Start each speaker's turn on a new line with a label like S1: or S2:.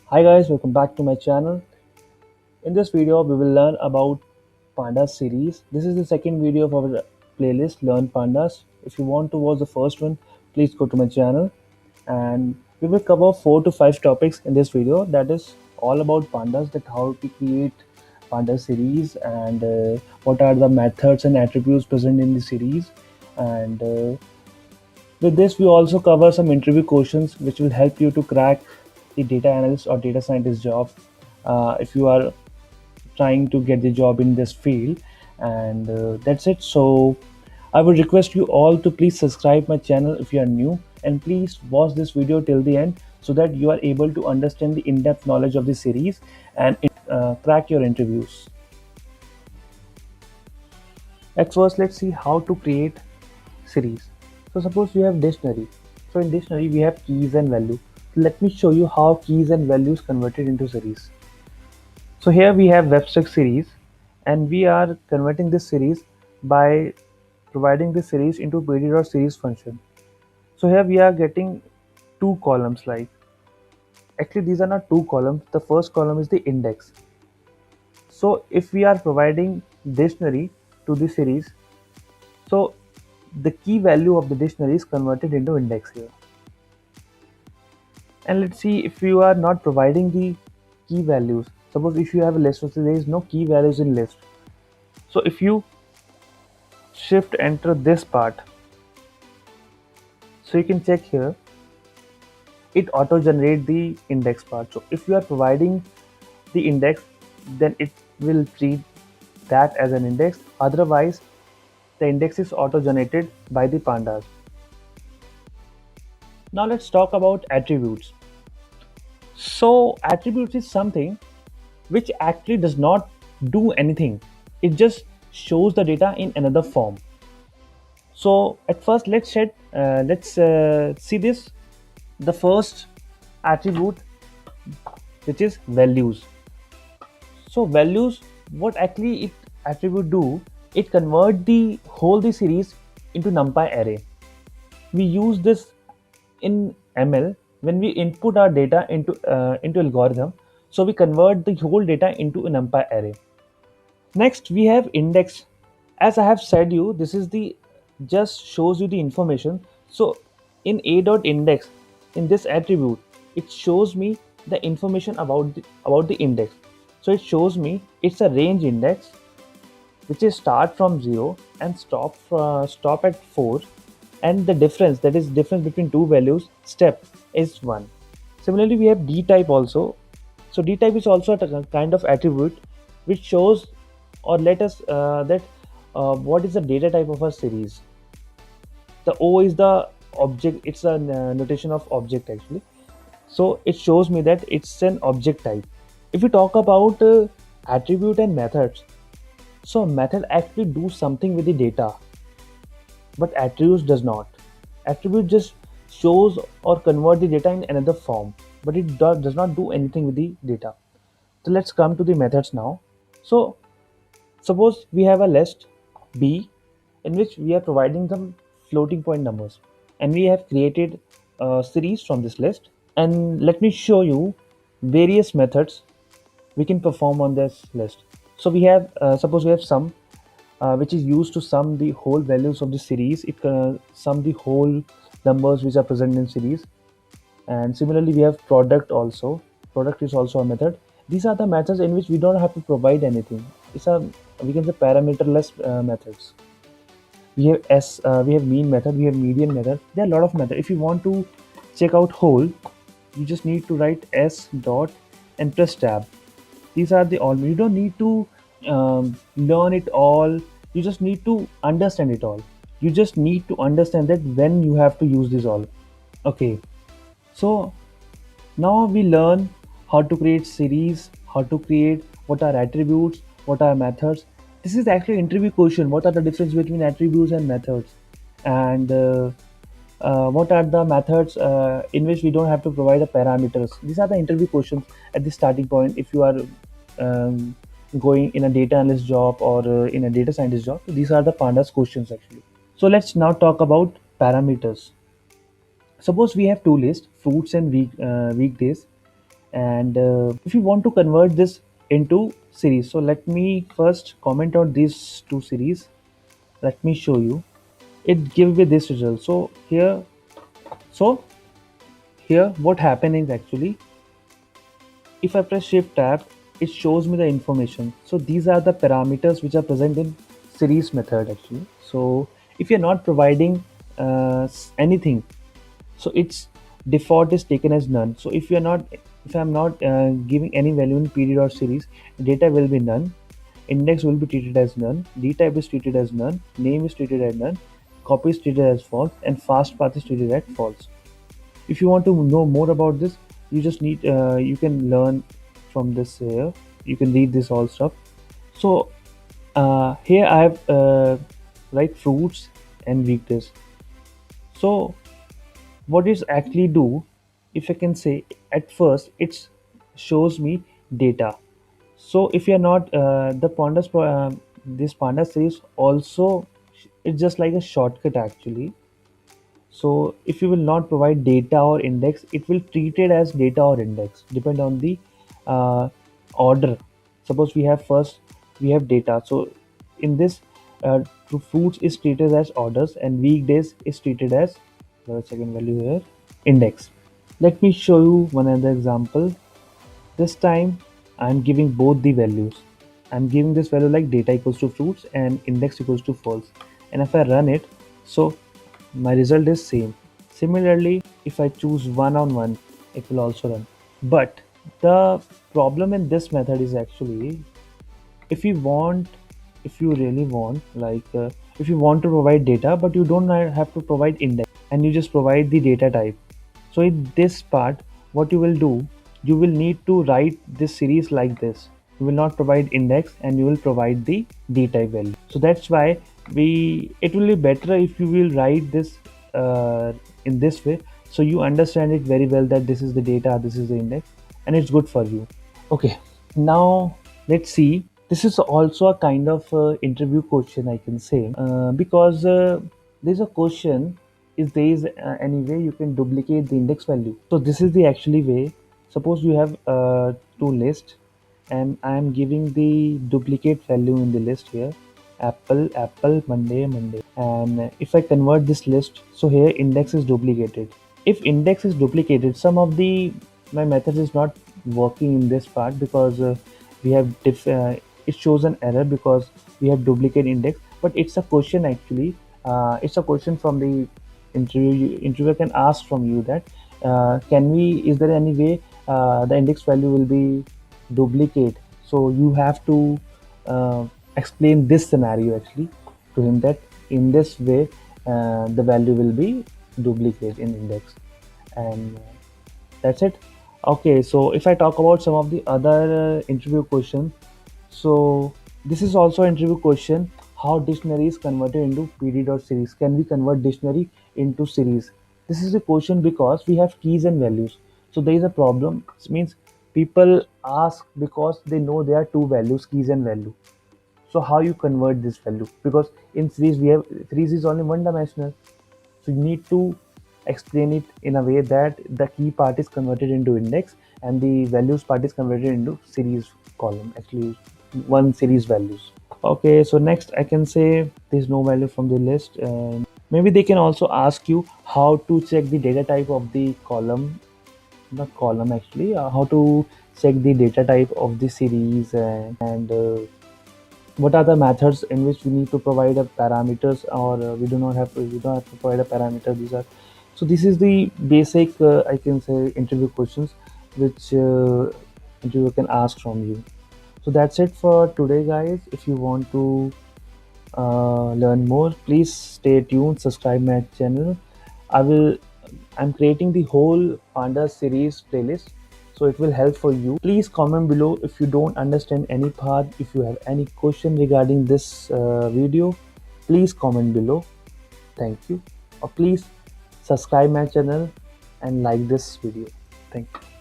S1: Hi guys, welcome back to my channel. In this video, we will learn about Pandas series. This is the second video of our playlist, Learn Pandas. If you want to watch the first one, please go to my channel. And we will cover 4 to 5 topics in this video. That is all about Pandas, that how to create Pandas series and what are the methods and attributes present in the series. And with this, we also cover some interview questions which will help you to crack the data analyst or data scientist job if you are trying to get the job in this field. And that's it. So I would request you all to please subscribe my channel if you are new, and please watch this video till the end so that you are able to understand the in-depth knowledge of the series and crack your interviews. At first, let's see how to create series. So suppose we have dictionary. So in dictionary we have keys and value. Let me show you how keys and values converted into series. So here we have Webster series, and we are converting this series by providing this series into pd.series function. So here we are getting two columns, like actually these are not two columns. The first column is the index. So if we are providing dictionary to the series, so the key value of the dictionary is converted into index here. And let's see, if you are not providing the key values, suppose if you have a list, so there is no key values in list. So if you shift enter this part, so you can check here, it auto generate the index part. So if you are providing the index, then it will treat that as an index. Otherwise, the index is auto generated by the pandas. Now let's talk about attributes. So attributes is something which actually does not do anything. It just shows the data in another form. So at first, let's see this. The first attribute, which is values. So values, what actually it attribute do? It convert the series into NumPy array. We use this in ML when we input our data into algorithm. So we convert the whole data into a NumPy array. Next, we have index. As I have said you, this is the just shows you the information. So in a.index, in this attribute, it shows me the information about the index. So it shows me it's a range index, which is start from 0 and stop at 4, and the difference, that is difference between two values step, is 1. Similarly, we have d type also. So d type is also a kind of attribute which shows or let us that what is the data type of a series. The O is the object, it's a notation of object actually. So it shows me that it's an object type. If we talk about attribute and methods, so method actually do something with the data, but attributes does not. Attribute just shows or convert the data in another form, but it does not do anything with the data. So let's come to the methods now. So suppose we have a list B in which we are providing some floating point numbers, and we have created a series from this list. And let me show you various methods we can perform on this list. So we have suppose we have sum, which is used to sum the whole values of the series. It can sum the whole numbers which are present in series. And similarly, we have product also. Product is also a method. These are the methods in which we don't have to provide anything. It's a, we can say, parameterless methods. We have mean method, we have median method. There are a lot of methods. If you want to check out whole, you just need to write s dot and press tab. These are the all. You don't need to learn it all. You just need to understand it all. You just need to understand that when you have to use this all. Okay. So now we learn how to create series, how to create what are attributes, what are methods. This is actually interview question. What are the difference between attributes and methods? And what are the methods in which we don't have to provide the parameters? These are the interview questions at the starting point if you are um, going in a data analyst job or in a data scientist job. So these are the pandas questions actually. So let's now talk about parameters. Suppose we have two lists, fruits and weekdays, And if you want to convert this into series, so let me first comment on these two series. Let me show you. It gives me this result. So here what happened is actually, if I press shift tab, it shows me the information. So these are the parameters which are present in series method actually. So if you're not providing anything, so its default is taken as none. So if I'm not giving any value in period or series, data will be none, index will be treated as none, d type is treated as none, name is treated as none, copy is treated as false, and fast path is treated as false. If you want to know more about this, you just need you can learn from this here. You can read this all stuff. So here I have like fruits and weekdays. So what it actually do, if I can say, at first it shows me data. So if you're not the pandas this panda series also, it's just like a shortcut actually. So if you will not provide data or index, it will treat it as data or index depend on the uh, order. Suppose we have data. So in this, fruits is treated as orders and weekdays is treated as the second value here, index. Let me show you one other example. This time I'm giving both the values. I'm giving this value like data equals to fruits and index equals to false. And if I run it, so my result is same. Similarly, if I choose one on one, it will also run. But the problem in this method is actually, if you want, if you really want, if you want to provide data, but you don't have to provide index and you just provide the data type. So in this part, what you will do, you will need to write this series like this. You will not provide index and you will provide the d type value. So that's why it will be better if you will write this in this way, so you understand it very well that this is the data, this is the index, and it's good for you. Okay, now let's see. This is also a kind of interview question, I can say, because there's a question: is there is any way you can duplicate the index value? So this is the actually way. Suppose you have two lists, and I am giving the duplicate value in the list here: apple, apple, Monday, Monday. And if I convert this list, so here index is duplicated. If index is duplicated, some of the my method is not working in this part because we have it shows an error because we have duplicate index. But it's a question actually. It's a question from the interview. Interviewer can ask from you that can we, is there any way the index value will be duplicate? So you have to explain this scenario actually to him, that in this way the value will be duplicate in index. And that's it. Okay, so if I talk about some of the other interview questions, so this is also interview question: how dictionary is converted into PD or series? Can we convert dictionary into series? This is a question because we have keys and values. So there is a problem. It means people ask because they know there are two values, keys and value. So how you convert this value? Because in series we have, series is only one dimensional. So you need to explain it in a way that the key part is converted into index and the values part is converted into series column. Actually, one series values. Okay, so next I can say there's no value from the list. And maybe they can also ask you how to check the data type of the column, not column actually, how to check the data type of the series, and what are the methods in which we need to provide a parameters, or we don't have to provide a parameter. These are, so this is the basic I can say interview questions which interviewer can ask from you. So that's it for today, guys. If you want to learn more, please stay tuned, subscribe my channel. I will I'm creating the whole Panda series playlist, so it will help for you. Please comment below if you don't understand any part. If you have any question regarding this video, please comment below. Thank you. Or please subscribe my channel and like this video. Thank you.